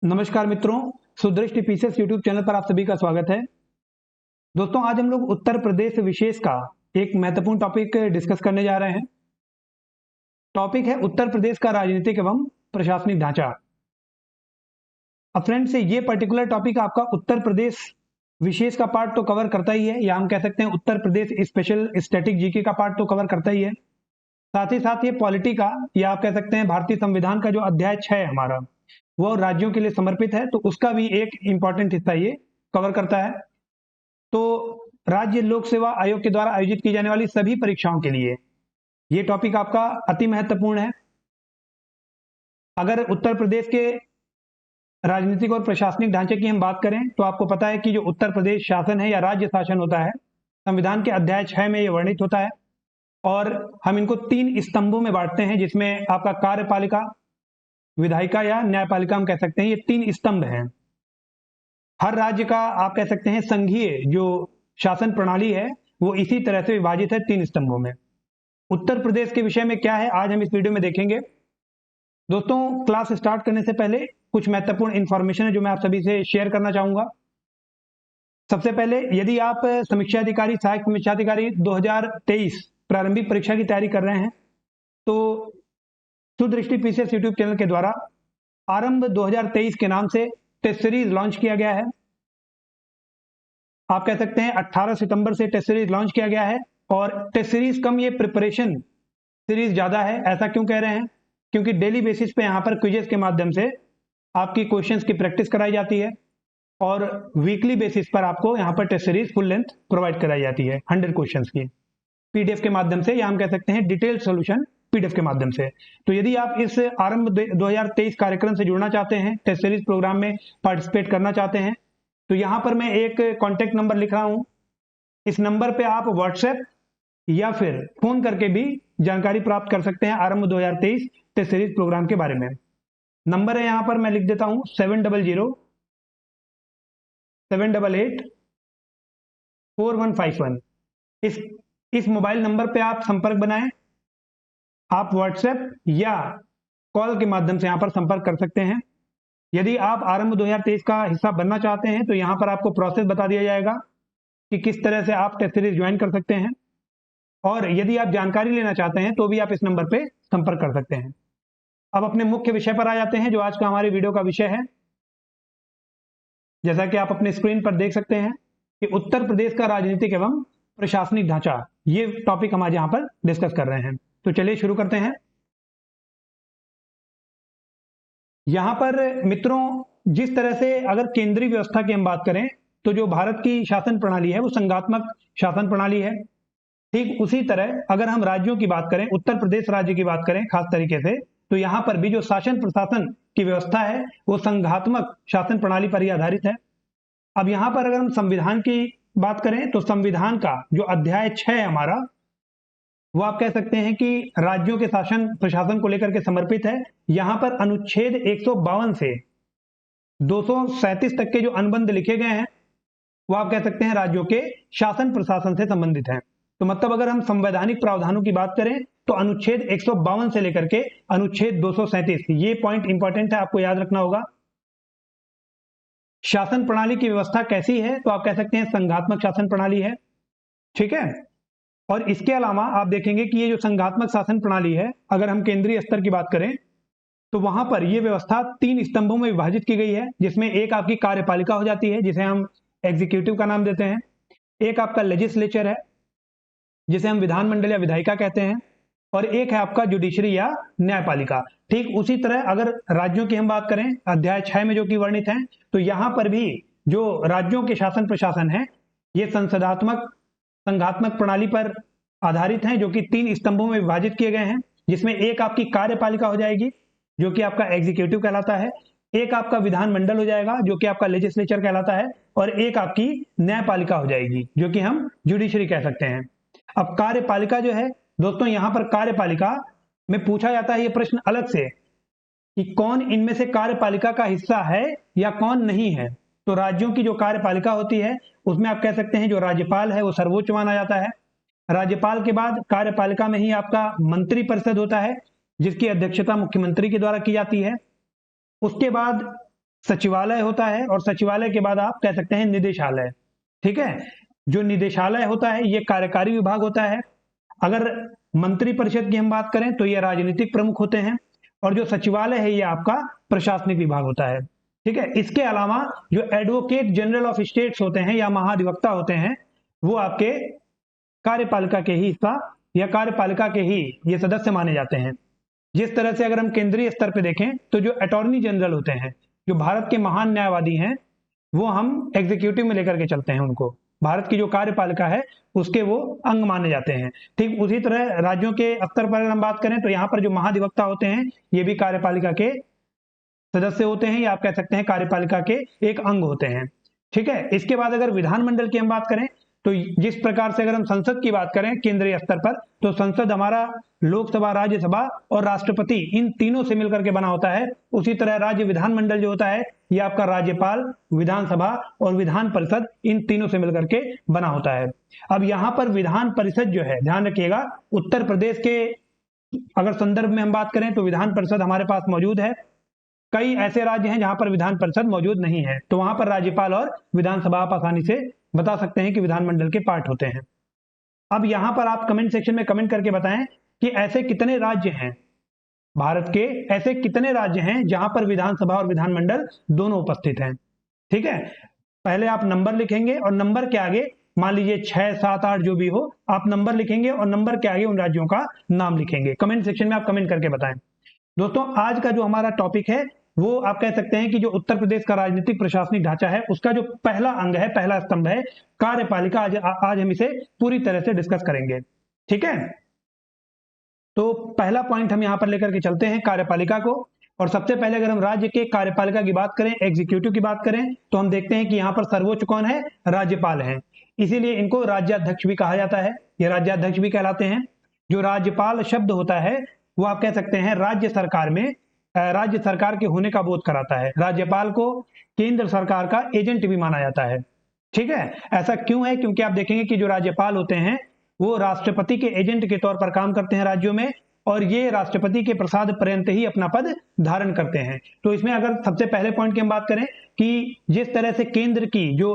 नमस्कार मित्रों, सुदृष्टि pieces YouTube channel पर आप सभी का स्वागत है। दोस्तों, आज हम लोग उत्तर प्रदेश विशेष का एक महत्वपूर्ण टॉपिक डिस्कस करने जा रहे हैं। टॉपिक है उत्तर प्रदेश का राजनीतिक एवं प्रशासनिक ढांचा। अब फ्रेंड्स, ये पर्टिकुलर टॉपिक आपका उत्तर प्रदेश विशेष का पार्ट तो कवर करता ही है, या हम कह सकते हैं Uttar Pradesh special static GK का पार्ट तो कवर करता ही है। साथ ही साथ ये पॉलिटी का, या आप कह सकते हैं भारतीय संविधान का जो अध्याय 6 है हमारा, वो राज्यों के लिए समर्पित है, तो उसका भी एक इंपॉर्टेंट हिस्सा ये कवर करता है। तो राज्य लोक सेवा आयोग के द्वारा आयोजित की जाने वाली सभी परीक्षाओं के लिए ये टॉपिक आपका अति महत्वपूर्ण है। अगर उत्तर प्रदेश के राजनीतिक और प्रशासनिक ढांचे की हम बात करें तो आपको पता है कि जो उत्तर प्रदेश शासन है या राज्य शासन होता है, संविधान के अध्याय 6 में ये वर्णित होता है। और हम इनको 3 स्तंभों में बांटते हैं, जिसमें आपका कार्यपालिका, विधायिका या न्यायपालिका हम कह सकते हैं। ये 3 स्तंभ हैं। हर राज्य का आप कह सकते हैं संघीय जो शासन प्रणाली है वो इसी तरह से विभाजित है 3 स्तंभों में। उत्तर प्रदेश के विषय में क्या है आज हम इस वीडियो में देखेंगे। दोस्तों, क्लास स्टार्ट करने से पहले कुछ महत्वपूर्ण इंफॉर्मेशन है जो मैं आप सभी से शेयर करना चाहूंगा। सबसे पहले, यदि आप समीक्षा अधिकारी, सहायक समीक्षा अधिकारी 2023 प्रारंभिक परीक्षा की तैयारी कर रहे हैं तो सुदृष्टि पीसीएस यूट्यूब चैनल के द्वारा आरंभ 2023 के नाम से टेस्ट सीरीज लॉन्च किया गया है। आप कह सकते हैं 18 सितंबर से टेस्ट सीरीज लॉन्च किया गया है, और टेस्ट सीरीज कम, ये प्रिपरेशन सीरीज ज्यादा है। ऐसा क्यों कह रहे हैं? क्योंकि डेली बेसिस पे यहाँ पर क्विजेस के माध्यम से आपकी क्वेश्चंस की प्रैक्टिस कराई जाती है, और वीकली बेसिस पर आपको यहाँ पर test series full length provide कराई जाती है 100 क्वेश्चंस की पीडीएफ के माध्यम से, या हम कह सकते हैं डिटेल्ड सोल्यूशन पीडीएफ के माध्यम से। तो यदि आप इस आरंभ 2023 कार्यक्रम से जुड़ना चाहते हैं, टेस्ट सीरीज प्रोग्राम में पार्टिसिपेट करना चाहते हैं, तो यहां पर मैं एक कॉन्टेक्ट नंबर लिख रहा हूं। इस नंबर पे आप व्हाट्सएप या फिर फोन करके भी जानकारी प्राप्त कर सकते हैं आरंभ 2023 टेस्ट सीरीज प्रोग्राम के बारे में। नंबर है यहां पर मैं लिख देता हूं 700-788-4151। इस मोबाइल नंबर पे आप संपर्क बनाएं। आप व्हाट्सएप या कॉल के माध्यम से यहां पर संपर्क कर सकते हैं। यदि आप आरंभ 2023 का हिस्सा बनना चाहते हैं तो यहां पर आपको प्रोसेस बता दिया जाएगा कि किस तरह से आप टेस्ट सीरीज ज्वाइन कर सकते हैं, और यदि आप जानकारी लेना चाहते हैं तो भी आप इस नंबर पे संपर्क कर सकते हैं। अब अपने मुख्य विषय पर आ जाते हैं, जो आज का हमारे वीडियो का विषय है। जैसा कि आप अपने स्क्रीन पर देख सकते हैं कि उत्तर प्रदेश का राजनीतिक एवं प्रशासनिक ढांचा, ये टॉपिक हम आज यहाँ पर डिस्कस कर रहे हैं। तो चलिए शुरू करते हैं। यहां पर मित्रों, जिस तरह से अगर केंद्रीय व्यवस्था की हम बात करें तो जो भारत की शासन प्रणाली है वो संघात्मक शासन प्रणाली है। ठीक उसी तरह अगर हम राज्यों की बात करें, उत्तर प्रदेश राज्य की बात करें खास तरीके से, तो यहां पर भी जो शासन प्रशासन की व्यवस्था है वो संघात्मक शासन प्रणाली पर ही आधारित है। अब यहां पर अगर हम संविधान की बात करें तो संविधान का जो अध्याय 6 है हमारा, वो आप कह सकते हैं कि राज्यों के शासन प्रशासन को लेकर के समर्पित है। यहां पर अनुच्छेद 152 से 237 तक के जो अनुबंध लिखे गए हैं वो आप कह सकते हैं राज्यों के शासन प्रशासन से संबंधित हैं। तो मतलब अगर हम संवैधानिक प्रावधानों की बात करें तो अनुच्छेद 152 से लेकर के अनुच्छेद 237, ये पॉइंट इंपॉर्टेंट है, आपको याद रखना होगा। शासन प्रणाली की व्यवस्था कैसी है? तो आप कह सकते हैं संघात्मक शासन प्रणाली है। ठीक है। और इसके अलावा आप देखेंगे कि ये जो संघात्मक शासन प्रणाली है, अगर हम केंद्रीय स्तर की बात करें तो वहां पर यह व्यवस्था 3 स्तंभों में विभाजित की गई है, जिसमें एक आपकी कार्यपालिका हो जाती है जिसे हम एग्जीक्यूटिव का नाम देते हैं, एक आपका लेजिस्लेचर है जिसे हम विधानमंडल या विधायिका कहते हैं, और एक है आपका जुडिशरी या न्यायपालिका। ठीक उसी तरह अगर राज्यों की हम बात करें अध्याय 6 में जो कि वर्णित है, तो यहां पर भी जो राज्यों के शासन प्रशासन है ये संघात्मक प्रणाली पर आधारित हैं, जो कि 3 स्तंभों में विभाजित किए गए हैं, जिसमें एक आपकी कार्यपालिका हो जाएगी जो कि आपका एग्जीक्यूटिव कहलाता है, एक आपका विधानमंडल हो जाएगा जो कि आपका लेजिस्लेचर कहलाता है, और एक आपकी न्यायपालिका हो जाएगी जो कि हम जुडिशरी कह सकते हैं। अब कार्यपालिका जो है दोस्तों, यहां पर कार्यपालिका में पूछा जाता है ये प्रश्न अलग से कि कौन इनमें से कार्यपालिका का हिस्सा है या कौन नहीं है। तो राज्यों की जो कार्यपालिका होती है उसमें आप कह सकते हैं जो राज्यपाल है वो सर्वोच्च माना जाता है। राज्यपाल के बाद कार्यपालिका में ही आपका मंत्री परिषद होता है जिसकी अध्यक्षता मुख्यमंत्री के द्वारा की जाती है। उसके बाद सचिवालय होता है और सचिवालय के बाद आप कह सकते हैं निदेशालय। ठीक है, जो निदेशालय होता है ये कार्यकारी विभाग होता है। अगर मंत्रिपरिषद की हम बात करें तो ये राजनीतिक प्रमुख होते हैं, और जो सचिवालय है ये आपका प्रशासनिक विभाग होता है। ठीक है, इसके अलावा जो एडवोकेट जनरल ऑफ स्टेट्स होते हैं या महाधिवक्ता होते हैं, वो आपके कार्यपालिका के ही हिस्सा या कार्यपालिका के ही ये सदस्य माने जाते हैं। जिस तरह से अगर हम केंद्रीय स्तर पे देखें तो जो अटॉर्नी जनरल होते हैं, जो भारत के महान न्यायवादी हैं, वो हम एग्जीक्यूटिव में लेकर के चलते हैं उनको। भारत की जो कार्यपालिका है उसके वो अंग माने जाते हैं। ठीक उसी तरह राज्यों के स्तर पर अगर हम बात करें तो यहाँ पर जो महाधिवक्ता होते हैं ये भी कार्यपालिका के सदस्य होते हैं, या आप कह सकते हैं कार्यपालिका के एक अंग होते हैं। ठीक है, इसके बाद अगर विधानमंडल की हम बात करें तो जिस प्रकार से अगर हम संसद की बात करें केंद्रीय स्तर पर, तो संसद हमारा लोकसभा, राज्यसभा और राष्ट्रपति इन तीनों से मिलकर के बना होता है। उसी तरह राज्य विधानमंडल जो होता है ये आपका राज्यपाल, विधानसभा और विधान परिषद इन तीनों से मिलकर के बना होता है। अब यहाँ पर विधान परिषद जो है, ध्यान रखिएगा, उत्तर प्रदेश के अगर संदर्भ में हम बात करें तो विधान परिषद हमारे पास मौजूद है। कई ऐसे राज्य हैं जहां पर विधान परिषद मौजूद नहीं है, तो वहां पर राज्यपाल और विधानसभा आप आसानी से बता सकते हैं कि विधानमंडल के पार्ट होते हैं। अब यहां पर आप कमेंट सेक्शन में कमेंट करके बताएं कि ऐसे कितने राज्य हैं भारत के, ऐसे कितने राज्य हैं जहां पर विधानसभा और विधानमंडल दोनों उपस्थित हैं। ठीक है, पहले आप नंबर लिखेंगे और नंबर के आगे मान लीजिए 6, 7, 8 जो भी हो, आप नंबर लिखेंगे और नंबर के आगे उन राज्यों का नाम लिखेंगे। कमेंट सेक्शन में आप कमेंट करके बताएं। दोस्तों, आज का जो हमारा टॉपिक है वो आप कह सकते हैं कि जो उत्तर प्रदेश का राजनीतिक प्रशासनिक ढांचा है उसका जो पहला अंग है, पहला स्तंभ है कार्यपालिका, आज हम इसे पूरी तरह से डिस्कस करेंगे। ठीक है, तो पहला पॉइंट हम यहां पर लेकर के चलते हैं कार्यपालिका को। और सबसे पहले अगर हम राज्य के कार्यपालिका की बात करें, एग्जीक्यूटिव की बात करें, तो हम देखते हैं कि यहाँ पर सर्वोच्च कौन है, राज्यपाल है। इसीलिए इनको राज्याध्यक्ष भी कहा जाता है, ये राज्याध्यक्ष भी कहलाते हैं। जो राज्यपाल शब्द होता है वो आप कह सकते हैं राज्य सरकार में राज्य सरकार के होने का बोध कराता है। राज्यपाल को केंद्र सरकार का एजेंट भी माना जाता है। ठीक है, ऐसा क्यों है? क्योंकि आप देखेंगे कि जो राज्यपाल होते हैं वो राष्ट्रपति के एजेंट के तौर पर काम करते हैं राज्यों में, और ये राष्ट्रपति के प्रसाद पर्यंत ही अपना पद धारण करते हैं। तो इसमें अगर सबसे पहले पॉइंट की हम बात करें कि जिस तरह से केंद्र की जो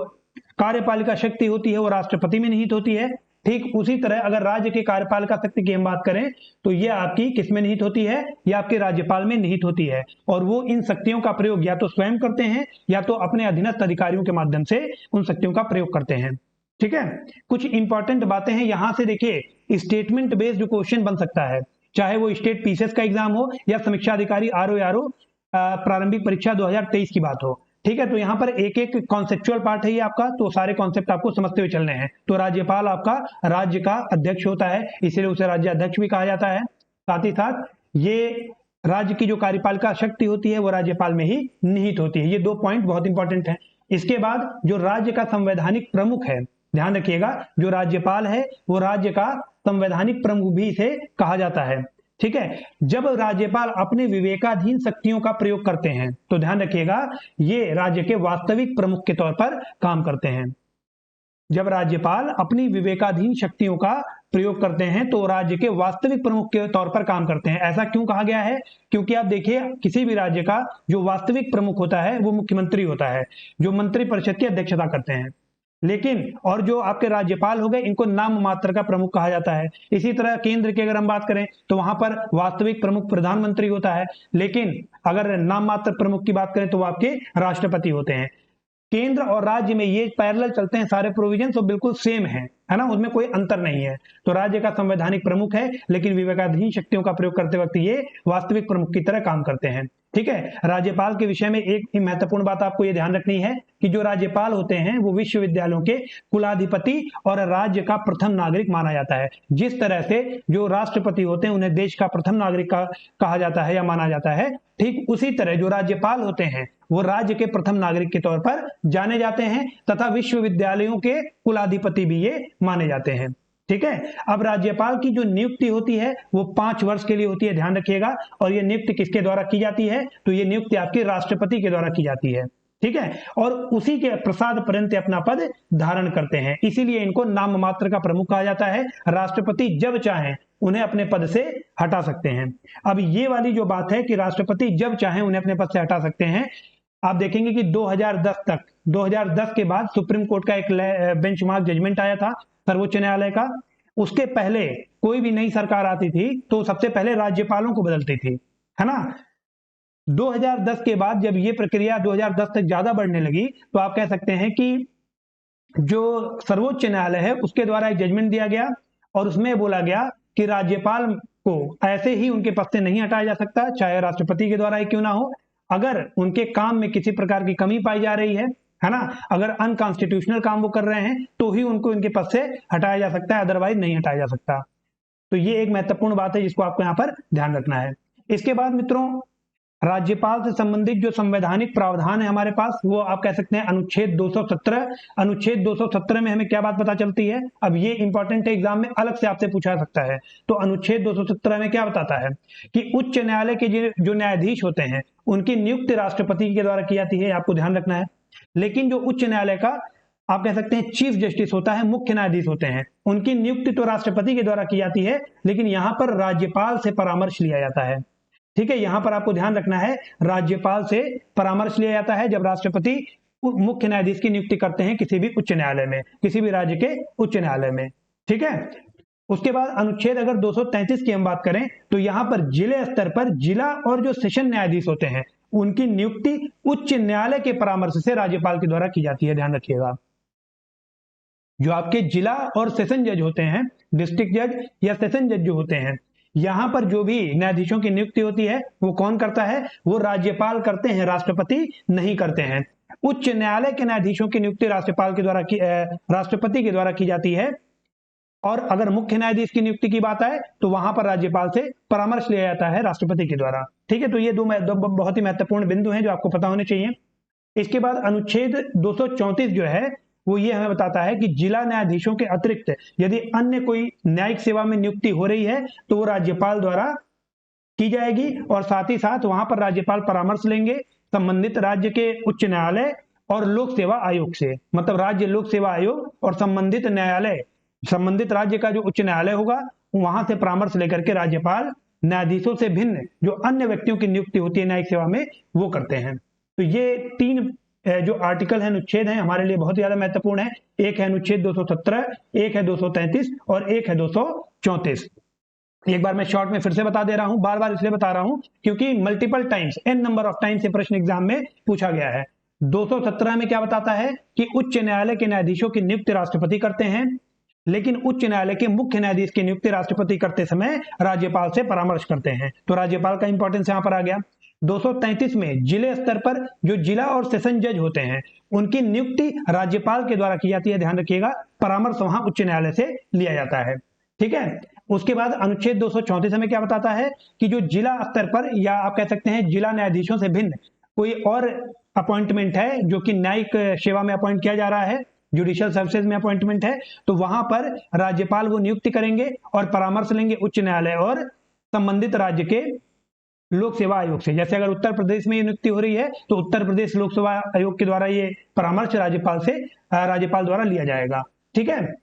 कार्यपालिका शक्ति होती है वो राष्ट्रपति में निहित होती है, ठीक उसी तरह अगर राज्य के कार्यपालिका शक्ति की हम बात करें तो ये आपकी किसमें निहित होती है, ये आपके राज्यपाल में निहित होती है। और वो इन शक्तियों का प्रयोग या तो स्वयं करते हैं या तो अपने अधीनस्थ अधिकारियों के माध्यम से उन शक्तियों का प्रयोग करते हैं। ठीक है, कुछ इंपॉर्टेंट बातें हैं यहां से। देखिए, स्टेटमेंट बेस्ड जो क्वेश्चन बन सकता है, चाहे वो स्टेट पीसीएस का एग्जाम हो या समीक्षा अधिकारी आरओ प्रारंभिक परीक्षा 2023 की बात हो। ठीक है, तो यहाँ पर एक एक कॉन्सेप्चुअल पार्ट है ये आपका, तो सारे कॉन्सेप्ट आपको समझते हुए चलने हैं। तो राज्यपाल आपका राज्य का अध्यक्ष होता है, इसीलिए उसे राज्याध्यक्ष भी कहा जाता है। साथ ही साथ ये राज्य की जो कार्यपालिका शक्ति होती है वो राज्यपाल में ही निहित होती है। ये दो पॉइंट बहुत इंपॉर्टेंट है। इसके बाद जो राज्य का संवैधानिक प्रमुख है, ध्यान रखिएगा, जो राज्यपाल है वो राज्य का संवैधानिक प्रमुख भी इसे कहा जाता है। ठीक है, जब राज्यपाल अपने विवेकाधीन शक्तियों का प्रयोग करते हैं तो ध्यान रखिएगा ये राज्य के वास्तविक प्रमुख के तौर पर काम करते हैं। जब राज्यपाल अपनी विवेकाधीन शक्तियों का प्रयोग करते हैं तो राज्य के वास्तविक प्रमुख के तौर पर काम करते हैं। ऐसा क्यों कहा गया है? क्योंकि आप देखिए, किसी भी राज्य का जो वास्तविक प्रमुख होता है वो मुख्यमंत्री होता है, जो मंत्रिपरिषद की अध्यक्षता करते हैं। लेकिन और जो आपके राज्यपाल हो गए इनको नाम मात्र का प्रमुख कहा जाता है। इसी तरह केंद्र की अगर हम बात करें तो वहां पर वास्तविक प्रमुख प्रधानमंत्री होता है, लेकिन अगर नाम मात्र प्रमुख की बात करें तो वो आपके राष्ट्रपति होते हैं। केंद्र और राज्य में ये पैरेलल चलते हैं, सारे प्रोविजन तो बिल्कुल सेम है ना, उसमें कोई अंतर नहीं है। तो राज्य का संवैधानिक प्रमुख है, लेकिन विवेकाधीन शक्तियों का प्रयोग करते वक्त ये वास्तविक प्रमुख की तरह काम करते हैं। ठीक है, राज्यपाल के विषय में एक महत्वपूर्ण बात आपको ये ध्यान रखनी है कि जो राज्यपाल होते हैं वो विश्वविद्यालयों के कुलाधिपति और राज्य का प्रथम नागरिक माना जाता है। जिस तरह से जो राष्ट्रपति होते हैं उन्हें देश का प्रथम नागरिक कहा जाता है या माना जाता है, ठीक उसी तरह जो राज्यपाल होते हैं वो राज्य के प्रथम नागरिक के तौर पर जाने जाते हैं, तथा विश्वविद्यालयों के कुलाधिपति भी ये माने जाते हैं। ठीक है, अब राज्यपाल की जो नियुक्ति होती है वो 5 वर्ष के लिए होती है, ध्यान रखिएगा। और ये नियुक्ति किसके द्वारा की जाती है? तो ये नियुक्ति आपके राष्ट्रपति के द्वारा की जाती है। ठीक है, और उसी के प्रसाद पर्यंत अपना पद धारण करते हैं, इसीलिए इनको नाम मात्र का प्रमुख कहा जाता है। राष्ट्रपति जब चाहें उन्हें अपने पद से हटा सकते हैं। अब ये वाली जो बात है कि राष्ट्रपति जब चाहें उन्हें अपने पद से हटा सकते हैं, आप देखेंगे कि 2010 के बाद सुप्रीम कोर्ट का एक बेंचमार्क जजमेंट आया था सर्वोच्च न्यायालय का। उसके पहले कोई भी नई सरकार आती थी तो सबसे पहले राज्यपालों को बदलती थी, है ना। 2010 के बाद जब ये प्रक्रिया 2010 तक ज्यादा बढ़ने लगी तो आप कह सकते हैं कि जो सर्वोच्च न्यायालय है उसके द्वारा एक जजमेंट दिया गया और उसमें बोला गया कि राज्यपाल को ऐसे ही उनके पद से नहीं हटाया जा सकता, चाहे राष्ट्रपति के द्वारा ही क्यों ना हो। अगर उनके काम में किसी प्रकार की कमी पाई जा रही है ना, अगर अनकॉन्स्टिट्यूशनल काम वो कर रहे हैं तो ही उनको इनके पद से हटाया जा सकता है, अदरवाइज नहीं हटाया जा सकता। तो ये एक महत्वपूर्ण बात है जिसको आपको यहाँ पर ध्यान रखना है। इसके बाद मित्रों, राज्यपाल से संबंधित जो संवैधानिक प्रावधान है हमारे पास, वो आप कह सकते हैं अनुच्छेद 217। अनुच्छेद 217 में हमें क्या बात पता चलती है, अब ये इंपॉर्टेंट है, एग्जाम में अलग से आपसे पूछा सकता है। तो अनुच्छेद 217 में क्या बताता है कि उच्च न्यायालय के जो न्यायाधीश होते हैं उनकी नियुक्ति राष्ट्रपति के द्वारा की जाती है, आपको ध्यान रखना है। लेकिन जो उच्च न्यायालय का आप कह सकते हैं चीफ जस्टिस होता है, मुख्य न्यायाधीश होते हैं, उनकी नियुक्ति तो राष्ट्रपति के द्वारा की जाती है, लेकिन यहां पर राज्यपाल से परामर्श लिया जाता है। ठीक है, यहां पर आपको ध्यान रखना है, राज्यपाल से परामर्श लिया जाता है जब राष्ट्रपति मुख्य न्यायाधीश की नियुक्ति करते हैं किसी भी उच्च न्यायालय में, किसी भी राज्य के उच्च न्यायालय में। ठीक है, उसके बाद अनुच्छेद अगर 233 की हम बात करें तो यहां पर जिले स्तर पर जिला और जो सेशन न्यायाधीश होते हैं उनकी नियुक्ति उच्च न्यायालय के परामर्श से राज्यपाल के द्वारा की जाती है, ध्यान रखिएगा। जो आपके जिला और सेशन जज होते हैं, डिस्ट्रिक्ट जज या सेशन जज जो होते हैं, यहां पर जो भी न्यायाधीशों की नियुक्ति होती है वो कौन करता है, वो राज्यपाल करते हैं, राष्ट्रपति नहीं करते हैं। उच्च न्यायालय के न्यायाधीशों की नियुक्ति राष्ट्रपति के द्वारा की जाती है। और अगर मुख्य न्यायाधीश की नियुक्ति की बात आए तो वहां पर राज्यपाल से परामर्श लिया जाता है राष्ट्रपति के द्वारा। ठीक है, तो ये दो बहुत ही महत्वपूर्ण बिंदु हैं जो आपको पता होने चाहिए। इसके बाद अनुच्छेद 234 जो है वो ये हमें बताता है कि जिला न्यायाधीशों के अतिरिक्त यदि अन्य कोई न्यायिक सेवा में नियुक्ति हो रही है तो वो राज्यपाल द्वारा की जाएगी, और साथ ही साथ वहां पर राज्यपाल परामर्श लेंगे संबंधित राज्य के उच्च न्यायालय और लोक सेवा आयोग से। मतलब राज्य लोक सेवा आयोग और संबंधित न्यायालय, संबंधित राज्य का जो उच्च न्यायालय होगा वहां से परामर्श लेकर के राज्यपाल न्यायाधीशों से भिन्न जो अन्य व्यक्तियों की नियुक्ति होती है न्यायिक सेवा में वो करते हैं। तो ये तीन जो आर्टिकल है, अनुच्छेद है, हमारे लिए बहुत ज्यादा महत्वपूर्ण है। एक है अनुच्छेद 217, एक है 233 और एक है 234। एक बार मैं शॉर्ट में फिर से बता दे रहा हूं, बार बार इसलिए बता रहा हूं क्योंकि multiple times, N number of times ये प्रश्न एग्जाम में पूछा गया है। 217 में क्या बताता है कि उच्च न्यायालय के न्यायाधीशों की नियुक्ति राष्ट्रपति करते हैं, लेकिन उच्च न्यायालय के मुख्य न्यायाधीश की नियुक्ति राष्ट्रपति करते समय राज्यपाल से परामर्श करते हैं। तो राज्यपाल का इंपॉर्टेंस यहां पर आ गया। 233 में जिले स्तर पर जो जिला और सेशन जज होते हैं उनकी नियुक्ति राज्यपाल के द्वारा की जाती है, ध्यान रखिएगा, परामर्श वहां उच्च न्यायालय से लिया जाता है। ठीक है, उसके बाद अनुच्छेद 234 हमें क्या बताता है कि जो जिला स्तर पर या आप कह सकते हैं जिला न्यायाधीशों से भिन्न कोई और अपॉइंटमेंट है जो कि न्यायिक सेवा में अपॉइंट किया जा रहा है, जुडिशियल सर्विसेज में अपॉइंटमेंट है, तो वहां पर राज्यपाल वो नियुक्ति करेंगे और परामर्श लेंगे उच्च न्यायालय और संबंधित राज्य के लोक सेवा आयोग से। जैसे अगर उत्तर प्रदेश में ये नियुक्ति हो रही है तो उत्तर प्रदेश लोक सेवा आयोग के द्वारा ये परामर्श राज्यपाल द्वारा लिया जाएगा। ठीक है,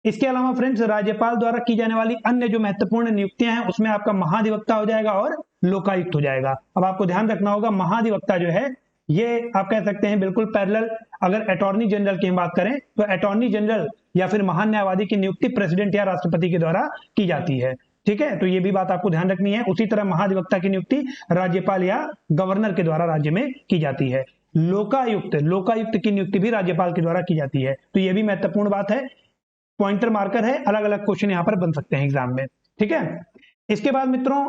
इसके अलावा फ्रेंड्स राज्यपाल द्वारा की जाने वाली अन्य जो महत्वपूर्ण नियुक्तियां हैं उसमें आपका महाधिवक्ता हो जाएगा और लोकायुक्त हो जाएगा। अब आपको ध्यान रखना होगा, महाधिवक्ता जो है ये आप कह सकते हैं बिल्कुल पैरेलल, अगर अटॉर्नी जनरल की हम बात करें तो अटॉर्नी जनरल या फिर महान्यायवादी की नियुक्ति प्रेसिडेंट या राष्ट्रपति के द्वारा की जाती है। ठीक है, तो ये भी बात आपको ध्यान रखनी है। उसी तरह महाधिवक्ता की नियुक्ति राज्यपाल या गवर्नर के द्वारा राज्य में की जाती है। लोकायुक्त की नियुक्ति भी राज्यपाल के द्वारा की जाती है। तो ये भी महत्वपूर्ण बात है, पॉइंटर मार्कर है, अलग अलग क्वेश्चन यहाँ पर बन सकते हैं एग्जाम में। ठीक है, इसके बाद मित्रों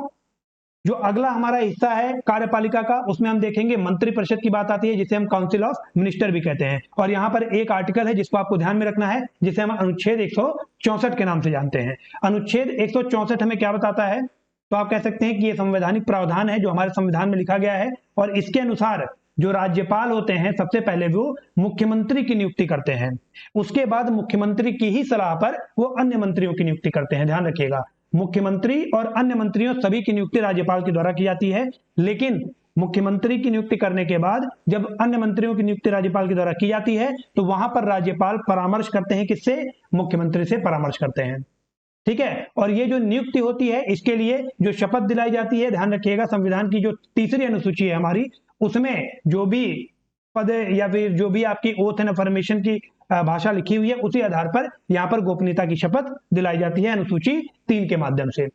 जो अगला हमारा हिस्सा है कार्यपालिका का, उसमें हम देखेंगे मंत्रिपरिषद की बात आती है जिसे हम काउंसिल ऑफ मिनिस्टर भी कहते हैं। और यहाँ पर एक आर्टिकल है जिसको आपको ध्यान में रखना है, जिसे हम अनुच्छेद 164 के नाम से जानते हैं। अनुच्छेद 164 हमें क्या बताता है, तो आप कह सकते हैं कि ये संवैधानिक प्रावधान है जो हमारे संविधान में लिखा गया है, और इसके अनुसार जो राज्यपाल होते हैं सबसे पहले वो मुख्यमंत्री की नियुक्ति करते हैं, उसके बाद मुख्यमंत्री की ही सलाह पर वो अन्य मंत्रियों की नियुक्ति करते हैं। ध्यान रखिएगा, मुख्यमंत्री और अन्य मंत्रियों सभी की नियुक्ति राज्यपाल के द्वारा की जाती है, लेकिन मुख्यमंत्री की नियुक्ति करने के बाद जब अन्य मंत्रियों की नियुक्ति राज्यपाल के द्वारा की जाती है तो वहां पर राज्यपाल परामर्श करते हैं, किससे, मुख्यमंत्री से परामर्श करते हैं। ठीक है, और ये जो नियुक्ति होती है इसके लिए जो शपथ दिलाई जाती है, ध्यान रखिएगा संविधान की जो तीसरी अनुसूची है हमारी, उसमें जो भी पद या फिर जो भी आपकी ओथ एंड अफर्मेशन की भाषा लिखी हुई है उसी आधार पर यहाँ पर गोपनीयता की शपथ दिलाई जाती है अनुसूची 3 के माध्यम से।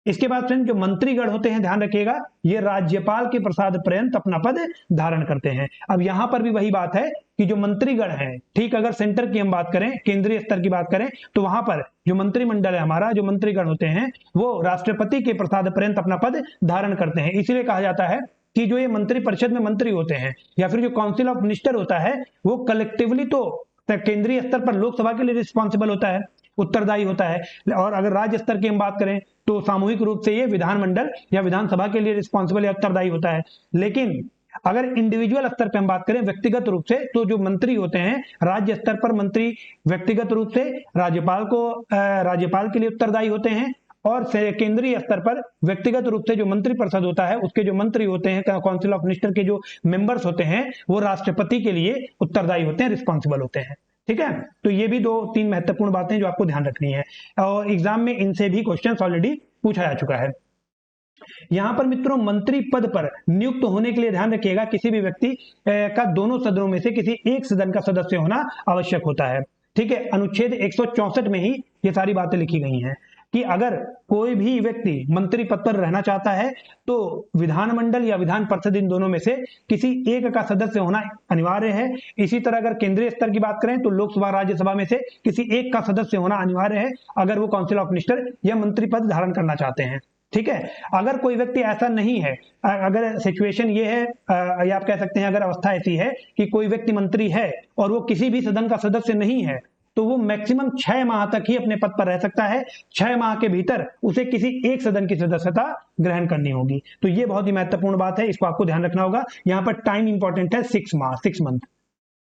इसके बाद फ्रेंड जो मंत्रीगण होते हैं, ध्यान रखिएगा, ये राज्यपाल के प्रसाद पर्यंत अपना पद धारण करते हैं। अब यहां पर भी वही बात है कि जो मंत्रीगण हैं, ठीक, अगर सेंटर की हम बात करें, केंद्रीय स्तर की बात करें, तो वहां पर जो मंत्रिमंडल है हमारा, जो मंत्रीगण होते हैं, वो राष्ट्रपति के प्रसाद पर्यंत अपना पद धारण करते हैं। इसीलिए कहा जाता है कि जो ये मंत्रिपरिषद में मंत्री होते हैं या फिर जो काउंसिल ऑफ मिनिस्टर होता है, वो कलेक्टिवली तो केंद्रीय स्तर पर लोकसभा के लिए रिस्पॉन्सिबल होता है, उत्तरदायी होता है, और अगर राज्य स्तर की हम बात करें तो सामूहिक रूप से ये विधानमंडल या विधानसभा के लिए रिस्पॉन्सिबल या उत्तरदायी होता है। लेकिन अगर इंडिविजुअल स्तर पे हम बात करें, व्यक्तिगत रूप से, तो जो मंत्री होते हैं राज्य स्तर पर, मंत्री व्यक्तिगत रूप से राज्यपाल के लिए उत्तरदायी होते हैं, और केंद्रीय स्तर पर व्यक्तिगत रूप से जो मंत्री परिषद होता है उसके जो मंत्री होते हैं, काउंसिल ऑफ मिनिस्टर के जो मेंबर्स होते हैं, वो राष्ट्रपति के लिए उत्तरदायी होते हैं, रिस्पॉन्सिबल होते हैं। ठीक है, तो ये भी 2-3 महत्वपूर्ण बातें जो आपको ध्यान रखनी है, और एग्जाम में इनसे भी क्वेश्चन ऑलरेडी पूछा जा चुका है। यहां पर मित्रों मंत्री पद पर नियुक्त होने के लिए ध्यान रखिएगा, किसी भी व्यक्ति का दोनों सदनों में से किसी एक सदन का सदस्य होना आवश्यक होता है। ठीक है, अनुच्छेद 164 में ही ये सारी बातें लिखी गई हैं कि अगर कोई भी व्यक्ति मंत्री पद पर रहना चाहता है तो विधानमंडल या विधान परिषद, इन दोनों में से किसी एक का सदस्य होना अनिवार्य है। इसी तरह अगर केंद्रीय स्तर की बात करें तो लोकसभा राज्यसभा में से किसी एक का सदस्य होना अनिवार्य है अगर वो काउंसिल ऑफ मिनिस्टर या मंत्री पद धारण करना चाहते हैं। ठीक है, अगर कोई व्यक्ति ऐसा नहीं है, अगर सिचुएशन ये है या आप कह सकते हैं अगर अवस्था ऐसी है कि कोई व्यक्ति मंत्री है और वो किसी भी सदन का सदस्य नहीं है, तो वो मैक्सिमम 6 माह तक ही अपने पद पर रह सकता है। 6 माह के भीतर उसे किसी एक सदन की सदस्यता ग्रहण करनी होगी। तो ये बहुत ही महत्वपूर्ण बात है, इसको आपको ध्यान रखना होगा। यहाँ पर टाइम इंपॉर्टेंट है, 6 माह, 6 मंथ,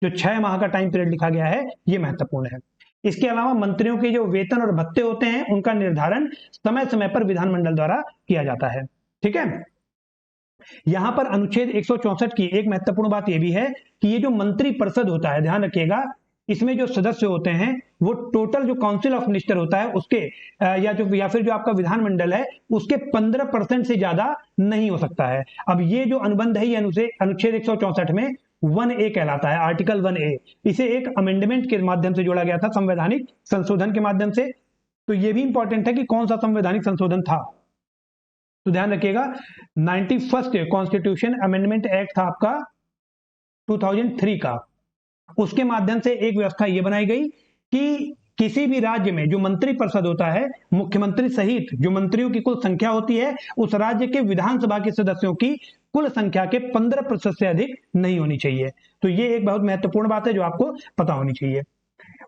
जो 6 माह का टाइम पीरियड लिखा गया है ये महत्वपूर्ण है। इसके अलावा मंत्रियों के जो वेतन और भत्ते होते हैं उनका निर्धारण समय समय पर विधानमंडल द्वारा किया जाता है। ठीक है, यहां पर अनुच्छेद 164 की एक महत्वपूर्ण बात यह भी है कि ये जो मंत्री परिषद होता है, ध्यान रखिएगा, इसमें जो सदस्य होते हैं वो टोटल जो काउंसिल ऑफ मिनिस्टर होता है उसके या फिर जो आपका विधानमंडल है उसके 15% से ज्यादा नहीं हो सकता है। अब ये जो अनुबंध है ये अनुच्छेद 164 में 1A कहलाता है, आर्टिकल 1A। इसे एक अमेंडमेंट के माध्यम से जोड़ा गया था, संवैधानिक संशोधन के माध्यम से। तो ये भी इंपॉर्टेंट है कि कौन सा संवैधानिक संशोधन था, तो ध्यान रखिएगा 91st कॉन्स्टिट्यूशन अमेंडमेंट एक्ट था आपका 2003 का। उसके माध्यम से एक व्यवस्था यह बनाई गई कि किसी भी राज्य में जो मंत्री परिषद होता है, मुख्यमंत्री सहित जो मंत्रियों की कुल संख्या होती है, उस राज्य के विधानसभा के सदस्यों की कुल संख्या के 15% से अधिक नहीं होनी चाहिए। तो ये एक बहुत महत्वपूर्ण बात है जो आपको पता होनी चाहिए।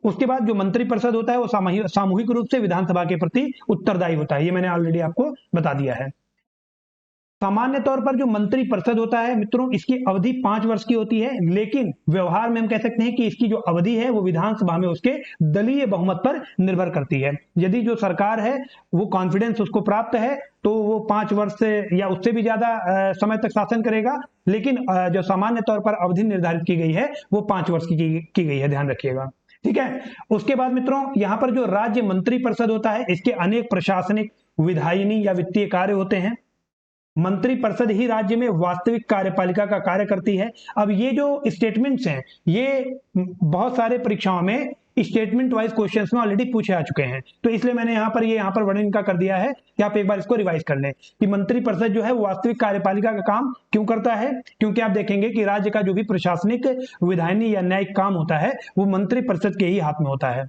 उसके बाद जो मंत्री परिषद होता है वो सामूहिक रूप से विधानसभा के प्रति उत्तरदायी होता है, ये मैंने ऑलरेडी आपको बता दिया है। सामान्य तौर पर जो मंत्री परिषद होता है मित्रों, इसकी अवधि 5 वर्ष की होती है, लेकिन व्यवहार में हम कह सकते हैं कि इसकी जो अवधि है वो विधानसभा में उसके दलीय बहुमत पर निर्भर करती है। यदि जो सरकार है वो कॉन्फिडेंस उसको प्राप्त है तो वो 5 वर्ष से या उससे भी ज्यादा समय तक शासन करेगा, लेकिन जो सामान्य तौर पर अवधि निर्धारित की गई है वो 5 वर्ष की गई है, ध्यान रखिएगा। ठीक है, उसके बाद मित्रों यहाँ पर जो राज्य मंत्री परिषद होता है इसके अनेक प्रशासनिक, विधायिनी या वित्तीय कार्य होते हैं। मंत्री परिषद ही राज्य में वास्तविक कार्यपालिका का कार्य करती है। अब ये जो स्टेटमेंट्स हैं ये बहुत सारे परीक्षाओं में स्टेटमेंट वाइज क्वेश्चंस में ऑलरेडी पूछे आ चुके हैं, तो इसलिए मैंने यहाँ पर वर्णन का कर दिया है कि आप एक बार इसको रिवाइज कर लें कि मंत्री परिषद जो है वो वास्तविक कार्यपालिका का काम क्यों करता है, क्योंकि आप देखेंगे कि राज्य का जो भी प्रशासनिक, विधायिनी या न्यायिक काम होता है वो मंत्री परिषद के ही हाथ में होता है।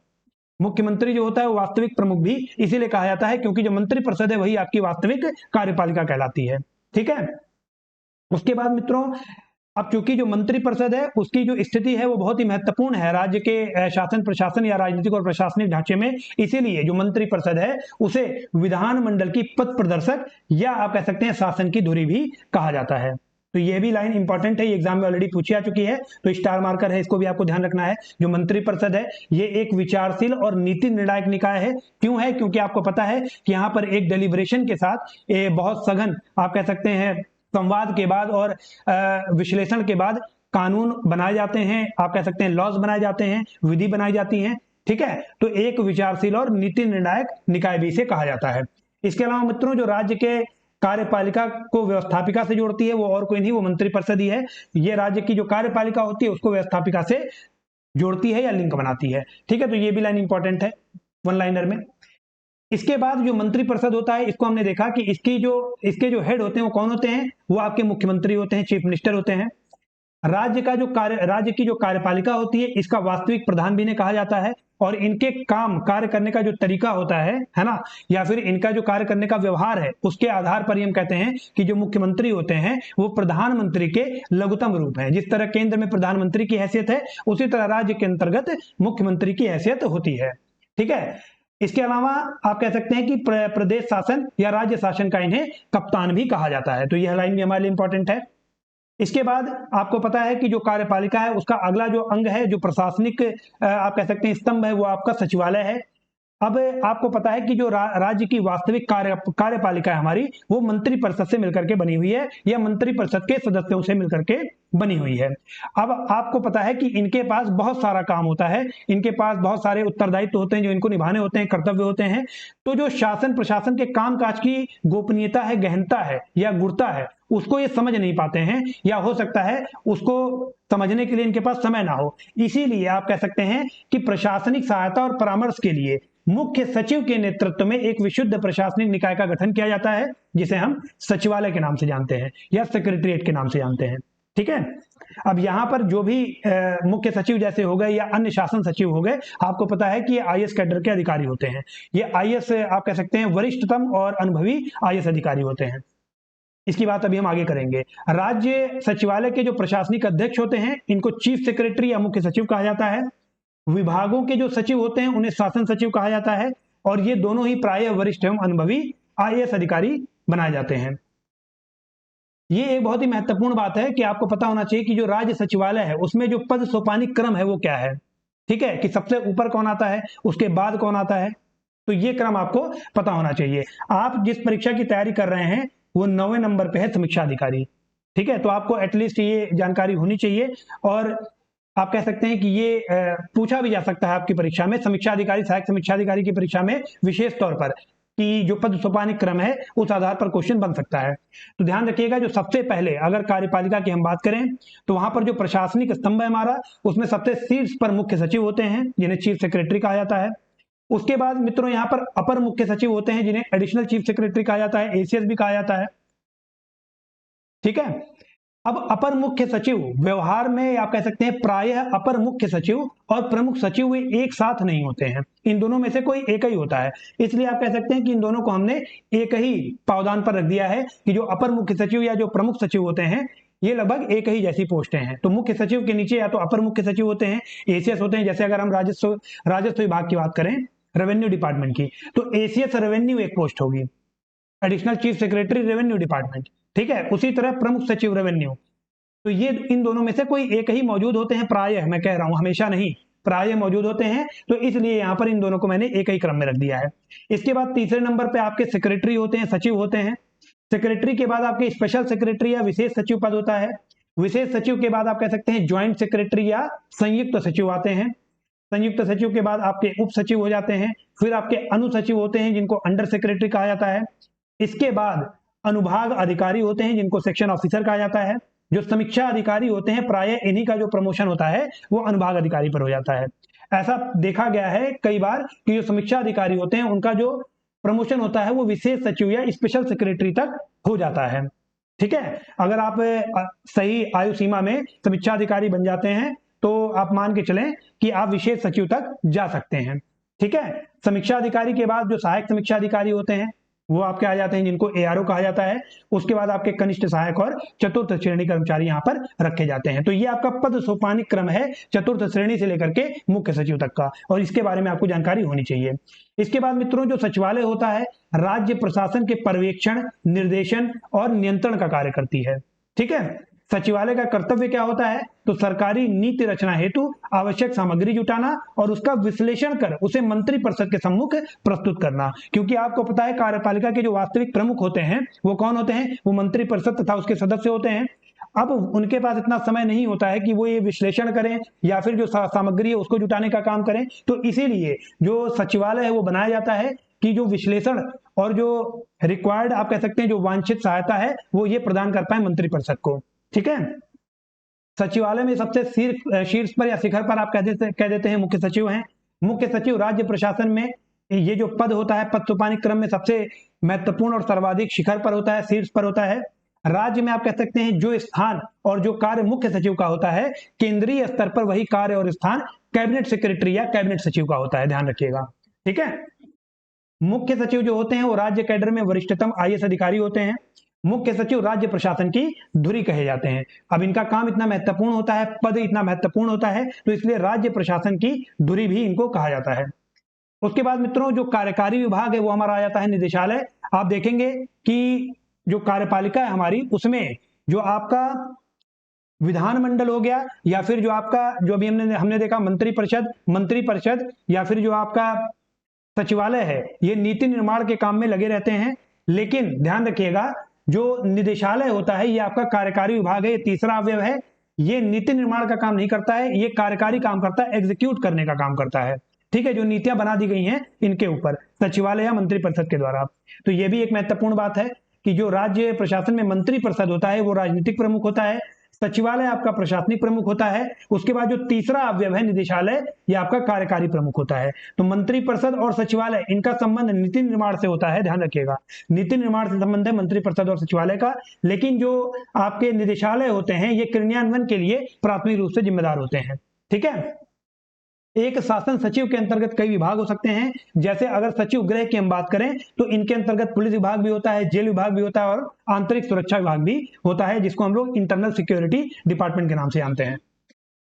मुख्यमंत्री जो होता है वो वास्तविक प्रमुख भी इसीलिए कहा जाता है क्योंकि जो मंत्री परिषद है वही आपकी वास्तविक कार्यपालिका कहलाती है। ठीक है, उसके बाद मित्रों अब चूंकि जो मंत्री परिषद है उसकी जो स्थिति है वो बहुत ही महत्वपूर्ण है राज्य के शासन, प्रशासन या राजनीतिक और प्रशासनिक ढांचे में, इसीलिए जो मंत्री परिषद है उसे विधानमंडल की पथ प्रदर्शक या आप कह सकते हैं शासन की धुरी भी कहा जाता है। तो ये भी लाइन इंपॉर्टेंट है, ये एग्जाम में ऑलरेडी पूछी आ चुकी है, तो स्टार मार्कर है, इसको भी आपको ध्यान रखना है। जो मंत्री परिषद है ये एक विचारशील और नीति निर्णायक निकाय है। क्यों है? क्योंकि आपको पता है कि यहाँ पर एक डेलिब्रेशन के साथ बहुत सघन आप कह सकते हैं संवाद के बाद और विश्लेषण के बाद कानून बनाए जाते हैं, आप कह सकते हैं लॉज बनाए जाते हैं, विधि बनाई जाती है। ठीक है, तो एक विचारशील और नीति निर्णायक निकाय भी इसे कहा जाता है। इसके अलावा मित्रों जो राज्य के कार्यपालिका को व्यवस्थापिका से जोड़ती है, वो और कोई नहीं, वो मंत्रिपरिषद ही है। ये राज्य की जो कार्यपालिका होती है उसको व्यवस्थापिका से जोड़ती है या लिंक बनाती है। ठीक है, तो ये भी लाइन इंपॉर्टेंट है वन लाइनर में। इसके बाद जो मंत्रिपरिषद होता है, इसको हमने देखा कि इसके जो हेड होते हैं वो कौन होते हैं, वो आपके मुख्यमंत्री होते हैं, चीफ मिनिस्टर होते हैं। राज्य की जो कार्यपालिका होती है, इसका वास्तविक प्रधान भी इन्हें कहा जाता है, और इनके कार्य करने का जो तरीका होता है ना, या फिर इनका जो कार्य करने का व्यवहार है, उसके आधार पर हम कहते हैं कि जो मुख्यमंत्री होते हैं वो प्रधानमंत्री के लघुतम रूप है। जिस तरह केंद्र में प्रधानमंत्री की हैसियत है, उसी तरह राज्य के अंतर्गत मुख्यमंत्री की हैसियत होती है। ठीक है, इसके अलावा आप कह सकते हैं कि प्रदेश शासन या राज्य शासन का इन्हें कप्तान भी कहा जाता है। तो यह लाइन भी हमारे लिए इंपॉर्टेंट है। इसके बाद आपको पता है कि जो कार्यपालिका है उसका अगला जो अंग है, जो प्रशासनिक आप कह सकते हैं स्तंभ है, वो आपका सचिवालय है। अब आपको पता है कि जो राज्य की वास्तविक कार्यपालिका है हमारी, वो मंत्रिपरिषद से मिलकर के बनी हुई है या मंत्रिपरिषद के सदस्यों से मिलकर के बनी हुई है। अब आपको पता है कि इनके पास बहुत सारा काम होता है, इनके पास बहुत सारे उत्तरदायित्व होते हैं जो इनको निभाने होते हैं, कर्तव्य होते हैं। तो जो शासन प्रशासन के कामकाज की गोपनीयता है, गहनता है या गुणता है, उसको ये समझ नहीं पाते हैं, या हो सकता है उसको समझने के लिए इनके पास समय ना हो। इसीलिए आप कह सकते हैं कि प्रशासनिक सहायता और परामर्श के लिए मुख्य सचिव के नेतृत्व में एक विशुद्ध प्रशासनिक निकाय का गठन किया जाता है, जिसे हम सचिवालय के नाम से जानते हैं या सेक्रेटरीट के नाम से जानते हैं। ठीक है, अब यहां पर जो भी मुख्य सचिव जैसे हो गए या अन्य शासन सचिव हो गए, आपको पता है कि ये आईएएस कैडर के अधिकारी होते हैं। ये आईएएस आप कह सकते हैं वरिष्ठतम और अनुभवी आईएएस अधिकारी होते हैं। इसकी बात अभी हम आगे करेंगे। राज्य सचिवालय के जो प्रशासनिक अध्यक्ष होते हैं, इनको चीफ सेक्रेटरी या मुख्य सचिव कहा जाता है। विभागों के जो सचिव होते हैं उन्हें शासन सचिव कहा जाता है, और ये दोनों ही प्रायः वरिष्ठ एवं अनुभवी आईएएस अधिकारी बनाए जाते हैं। ये एक बहुत ही महत्वपूर्ण बात है कि आपको पता होना चाहिए कि जो राज्य सचिवालय है उसमें जो पद सोपानिक क्रम है वो क्या है। ठीक है, कि सबसे ऊपर कौन आता है, उसके बाद कौन आता है, तो ये क्रम आपको पता होना चाहिए। आप जिस परीक्षा की तैयारी कर रहे हैं वो 9वें नंबर पे है समीक्षा अधिकारी। ठीक है, तो आपको एटलीस्ट ये जानकारी होनी चाहिए, और आप कह सकते हैं कि ये पूछा भी जा सकता है आपकी परीक्षा में, समीक्षा अधिकारी, सहायक समीक्षा अधिकारी की परीक्षा में विशेष तौर पर, कि जो पद सोपानिक क्रम है उस आधार पर क्वेश्चन बन सकता है। तो ध्यान रखिएगा, जो सबसे पहले अगर कार्यपालिका की हम बात करें तो वहां पर जो प्रशासनिक स्तंभ है हमारा, उसमें सबसे शीर्ष पर मुख्य सचिव होते हैं जिन्हें चीफ सेक्रेटरी कहा जाता है। उसके बाद मित्रों यहाँ पर अपर मुख्य सचिव होते हैं जिन्हें एडिशनल चीफ सेक्रेटरी कहा जाता है, एसीएस भी कहा जाता है। ठीक है, अब अपर मुख्य सचिव व्यवहार में आप कह सकते हैं प्रायः अपर मुख्य सचिव और प्रमुख सचिव वे एक साथ नहीं होते हैं, इन दोनों में से कोई एक ही होता है। इसलिए आप कह सकते हैं कि इन दोनों को हमने एक ही पावदान पर रख दिया है कि जो अपर मुख्य सचिव या जो प्रमुख सचिव होते हैं ये लगभग एक ही जैसी पोस्टें हैं। तो मुख्य सचिव के नीचे या तो अपर मुख्य सचिव होते हैं, एसीएस होते हैं। जैसे अगर हम राजस्व विभाग की बात करें, रेवेन्यू डिपार्टमेंट की, तो एसीएस रेवेन्यू एक पोस्ट होगी, additional chief secretary revenue department. ठीक है, उसी तरह प्रमुख सचिव रेवेन्यू। तो ये इन दोनों में से कोई एक ही मौजूद होते हैं, प्रायः, मैं कह रहा हूं हमेशा नहीं, प्रायः मौजूद होते हैं। तो इसलिए यहां पर इन दोनों को मैंने एक ही क्रम में रख दिया है। इसके बाद तीसरे नंबर पे आपके सेक्रेटरी होते हैं, सचिव होते हैं। सेक्रेटरी के बाद आपके स्पेशल सेक्रेटरी या विशेष सचिव पद होता है। विशेष सचिव के बाद आप कह सकते हैं ज्वाइंट सेक्रेटरी या संयुक्त सचिव आते हैं। संयुक्त सचिव के बाद आपके उप सचिव हो जाते हैं। फिर आपके अनुसचिव होते हैं जिनको अंडर सेक्रेटरी कहा जाता है। इसके बाद अनुभाग अधिकारी होते हैं जिनको सेक्शन ऑफिसर कहा जाता है। जो समीक्षा अधिकारी होते हैं प्रायः इन्हीं का जो प्रमोशन होता है वो अनुभाग अधिकारी पर हो जाता है। ऐसा देखा गया है कई बार कि जो समीक्षा अधिकारी होते हैं उनका जो प्रमोशन होता है वो विशेष सचिव या स्पेशल सेक्रेटरी तक हो जाता है। ठीक है, अगर आप सही आयु सीमा में समीक्षा अधिकारी बन जाते हैं तो आप मान के चलें कि आप विशेष सचिव तक जा सकते हैं। ठीक है, समीक्षा अधिकारी के बाद जो सहायक समीक्षा अधिकारी होते हैं वो आपके आ जाते हैं जिनको एआरओ कहा जाता है। उसके बाद आपके कनिष्ठ सहायक और चतुर्थ श्रेणी कर्मचारी यहाँ पर रखे जाते हैं। तो ये आपका पद सोपानिक क्रम है चतुर्थ श्रेणी से लेकर के मुख्य सचिव तक का, और इसके बारे में आपको जानकारी होनी चाहिए। इसके बाद मित्रों जो सचिवालय होता है राज्य प्रशासन के पर्यवेक्षण, निर्देशन और नियंत्रण का कार्य करती है। ठीक है, सचिवालय का कर्तव्य क्या होता है, तो सरकारी नीति रचना हेतु आवश्यक सामग्री जुटाना और उसका विश्लेषण कर उसे मंत्रिपरिषद के सम्मुख प्रस्तुत करना। क्योंकि आपको पता है कार्यपालिका के जो वास्तविक प्रमुख होते हैं वो कौन होते हैं, वो मंत्रिपरिषद तथा उसके सदस्य होते हैं। अब उनके पास इतना समय नहीं होता है कि वो ये विश्लेषण करें या फिर जो सामग्री है उसको जुटाने का काम करें। तो इसीलिए जो सचिवालय है वो बनाया जाता है की जो विश्लेषण और जो रिक्वायर्ड आप कह सकते हैं जो वांछित सहायता है वो ये प्रदान कर पाए मंत्रिपरिषद को। ठीक है, सचिवालय में सबसे शीर्ष पर या शिखर पर आप कह देते हैं मुख्य सचिव हैं। मुख्य सचिव राज्य प्रशासन में ये जो पद होता है, पद सोपानिक क्रम में सबसे महत्वपूर्ण और सर्वाधिक शिखर पर होता है, शीर्ष पर होता है। राज्य में आप कह सकते हैं जो स्थान और जो कार्य मुख्य सचिव का होता है, केंद्रीय स्तर पर वही कार्य और स्थान कैबिनेट सेक्रेटरी या कैबिनेट सचिव का होता है, ध्यान रखिएगा। ठीक है, मुख्य सचिव जो होते हैं वो राज्य कैडर में वरिष्ठतम आईएएस अधिकारी होते हैं। मुख्य सचिव राज्य प्रशासन की धुरी कहे जाते हैं। अब इनका काम इतना महत्वपूर्ण होता है, पद इतना महत्वपूर्ण होता है, तो इसलिए राज्य प्रशासन की धुरी भी इनको कहा जाता है। उसके बाद मित्रों जो कार्यकारी विभाग है वो हमारा आ जाता है निदेशालय। आप देखेंगे कि जो कार्यपालिका है हमारी, उसमें जो आपका विधानमंडल हो गया या फिर जो आपका जो अभी हमने देखा मंत्रिपरिषद या फिर जो आपका सचिवालय है, ये नीति निर्माण के काम में लगे रहते हैं। लेकिन ध्यान रखिएगा जो निदेशालय होता है ये आपका कार्यकारी विभाग है, ये तीसरा अवयव है। ये नीति निर्माण का काम नहीं करता है, ये कार्यकारी काम करता है, एग्जीक्यूट करने का काम करता है। ठीक है, जो नीतियां बना दी गई हैं इनके ऊपर सचिवालय या मंत्रिपरिषद के द्वारा। तो ये भी एक महत्वपूर्ण बात है कि जो राज्य प्रशासन में मंत्रिपरिषद होता है वो राजनीतिक प्रमुख होता है, सचिवालय आपका प्रशासनिक प्रमुख होता है। उसके बाद जो तीसरा अवयव है निदेशालय, ये आपका कार्यकारी प्रमुख होता है। तो मंत्रिपरिषद और सचिवालय इनका संबंध नीति निर्माण से होता है, ध्यान रखिएगा। नीति निर्माण से संबंध है मंत्रिपरिषद और सचिवालय का। लेकिन जो आपके निदेशालय होते हैं ये क्रियान्वयन के लिए प्राथमिक रूप से जिम्मेदार होते हैं। ठीक है, एक शासन सचिव के अंतर्गत कई विभाग हो सकते हैं। जैसे अगर सचिव गृह की हम बात करें तो इनके अंतर्गत पुलिस विभाग भी होता है, जेल विभाग भी होता है और आंतरिक सुरक्षा विभाग भी होता है, जिसको हम लोग इंटरनल सिक्योरिटी डिपार्टमेंट के नाम से जानते हैं।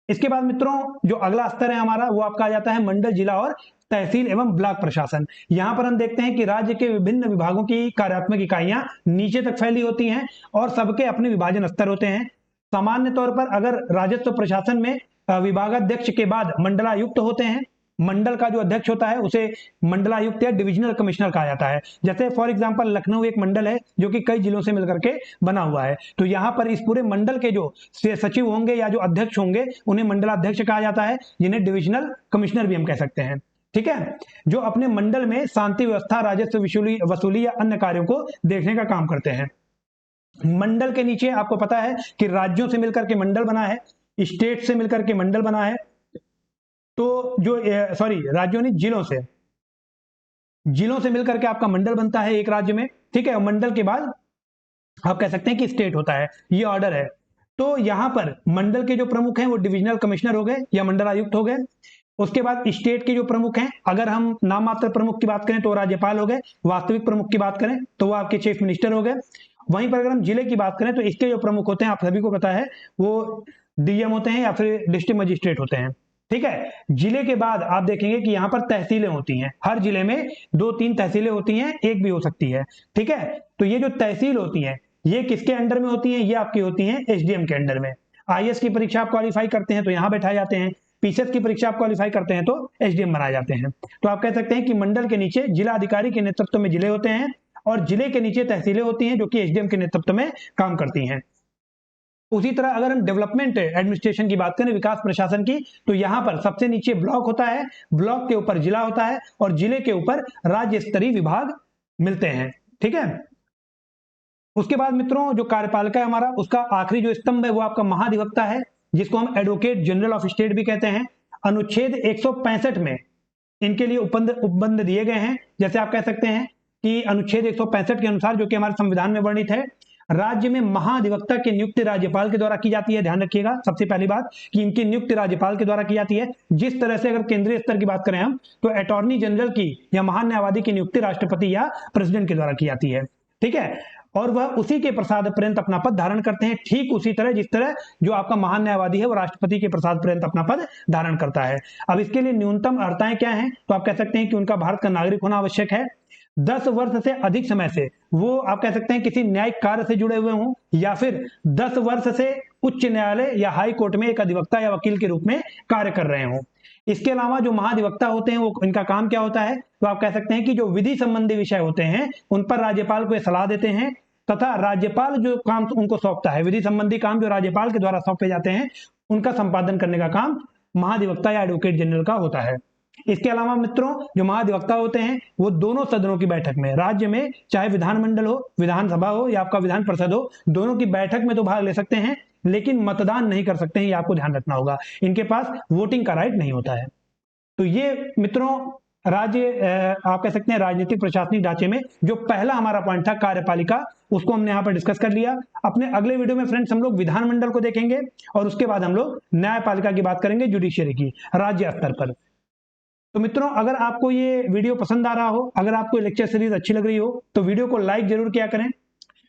इसके बाद मित्रों जो अगला स्तर है हमारा वो आपका आ जाता है मंडल, जिला और तहसील एवं ब्लॉक प्रशासन। यहां पर हम देखते हैं कि राज्य के विभिन्न विभागों की कार्यात्मक इकाइयां नीचे तक फैली होती हैं और सबके अपने विभाजन स्तर होते हैं। सामान्य तौर पर अगर राजस्व प्रशासन में विभागाध्यक्ष के बाद मंडलायुक्त होते हैं। मंडल का जो अध्यक्ष होता है उसे मंडलायुक्त या डिविजनल कमिश्नर कहा जाता है। जैसे फॉर एग्जांपल लखनऊ एक मंडल है जो कि कई जिलों से मिलकर के बना हुआ है। तो यहाँ पर इस पूरे मंडल के जो सचिव होंगे या जो अध्यक्ष होंगे उन्हें मंडलाध्यक्ष कहा जाता है, जिन्हें डिविजनल कमिश्नर भी हम कह सकते हैं। ठीक है, जो अपने मंडल में शांति व्यवस्था, राजस्व वसूली या अन्य कार्यों को देखने का काम करते हैं। मंडल के नीचे आपको पता है कि राज्यों से मिलकर के मंडल बना है, स्टेट से मिलकर के मंडल बना है। तो जो राज्यों नहीं, जिलों से मिलकर के आपका मंडल बनता है एक राज्य में। ठीक है, मंडल के बाद आप कह सकते हैं कि स्टेट होता है, ये ऑर्डर है। तो यहां पर मंडल के जो प्रमुख हैं वो डिविजनल कमिश्नर हो गए या मंडलायुक्त हो गए। उसके बाद स्टेट के जो प्रमुख हैं, अगर हम नाम मात्र प्रमुख की बात करें तो राज्यपाल हो गए, वास्तविक प्रमुख की बात करें तो वो आपके चीफ मिनिस्टर हो गए। वहीं पर अगर हम जिले की बात करें तो इसके जो प्रमुख होते हैं आप सभी को पता है वो डीएम होते हैं या फिर डिस्ट्रिक्ट मजिस्ट्रेट होते हैं। ठीक है, जिले के बाद आप देखेंगे कि यहाँ पर तहसीलें होती हैं। हर जिले में 2-3 तहसीलें होती हैं, एक भी हो सकती है। ठीक है, तो ये जो तहसील होती हैं ये किसके अंडर में होती हैं? ये आपकी होती हैं एसडीएम के अंडर में। आईएएस की परीक्षा आप क्वालिफाई करते हैं तो यहाँ बैठाए जाते हैं, पीसीएस की परीक्षा आप क्वालिफाई करते हैं तो एसडीएम बनाए जाते हैं। तो आप कह सकते हैं कि मंडल के नीचे जिला अधिकारी के नेतृत्व में जिले होते हैं और जिले के नीचे तहसीलें होती हैं जो कि एसडीएम के नेतृत्व में काम करती हैं। उसी तरह अगर हम डेवलपमेंट एडमिनिस्ट्रेशन की बात करें, विकास प्रशासन की, तो यहां पर सबसे नीचे ब्लॉक होता है, ब्लॉक के ऊपर जिला होता है और जिले के ऊपर राज्य स्तरीय विभाग मिलते हैं। ठीक है, उसके बाद मित्रों जो कार्यपालिका है हमारा, उसका आखिरी जो स्तंभ है वो आपका महाधिवक्ता है, जिसको हम एडवोकेट जनरल ऑफ स्टेट भी कहते हैं। अनुच्छेद 165 में इनके लिए उपबंध दिए गए हैं। जैसे आप कह सकते हैं कि अनुच्छेद 165 के अनुसार, जो कि हमारे संविधान में वर्णित है, राज्य में महाधिवक्ता की नियुक्ति राज्यपाल के द्वारा की जाती है। ध्यान रखिएगा सबसे पहली बात कि इनकी नियुक्ति राज्यपाल के द्वारा की जाती है। जिस तरह से अगर केंद्रीय स्तर की बात करें हम तो अटॉर्नी जनरल की या महान्यायवादी की नियुक्ति राष्ट्रपति या प्रेसिडेंट के द्वारा की जाती है। ठीक है, और वह उसी के प्रसाद पर्यंत अपना पद धारण करते हैं, ठीक उसी तरह जिस तरह जो आपका महान न्यायवादी है वो राष्ट्रपति के प्रसाद पर्यंत अपना पद धारण करता है। अब इसके लिए न्यूनतम अर्हताएं क्या हैं? तो आप कह सकते हैं कि उनका भारत का नागरिक होना आवश्यक है, 10 वर्ष से अधिक समय से वो आप कह सकते हैं किसी न्यायिक कार्य से जुड़े हुए हों, या फिर 10 वर्ष से उच्च न्यायालय या हाई कोर्ट में एक अधिवक्ता या वकील के रूप में कार्य कर रहे हों। इसके अलावा जो महाधिवक्ता होते हैं वो इनका काम क्या होता है? तो आप कह सकते हैं कि जो विधि संबंधी विषय होते हैं उन पर राज्यपाल को सलाह देते हैं, तथा राज्यपाल जो काम उनको सौंपता है, विधि संबंधी काम जो राज्यपाल के द्वारा सौंपे जाते हैं, उनका संपादन करने का काम महाधिवक्ता या एडवोकेट जनरल का होता है। इसके अलावा मित्रों जो महाधिवक्ता होते हैं वो दोनों सदनों की बैठक में, राज्य में चाहे विधानमंडल हो, विधानसभा हो या आपका विधान परिषद हो, दोनों की बैठक में तो भाग ले सकते हैं, लेकिन मतदान नहीं कर सकते हैं, ये आपको ध्यान रखना होगा। इनके पास वोटिंग का राइट नहीं होता है। तो ये मित्रों राज्य आप कह सकते हैं राजनीतिक प्रशासनिक ढांचे में जो पहला हमारा पॉइंट था कार्यपालिका, उसको हमने यहाँ पर डिस्कस कर लिया। अपने अगले वीडियो में फ्रेंड्स हम लोग विधानमंडल को देखेंगे और उसके बाद हम लोग न्यायपालिका की बात करेंगे, जुडिशियरी की, राज्य स्तर पर। तो मित्रों अगर आपको ये वीडियो पसंद आ रहा हो, अगर आपको लेक्चर सीरीज अच्छी लग रही हो, तो वीडियो को लाइक जरूर किया करें,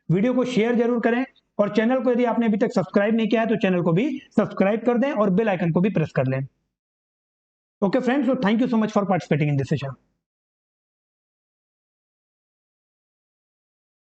वीडियो को शेयर जरूर करें, और चैनल को यदि आपने अभी तक सब्सक्राइब नहीं किया है तो चैनल को भी सब्सक्राइब कर दें और बेल आइकन को भी प्रेस कर लें। Okay friends, so thank you so much for participating in this session.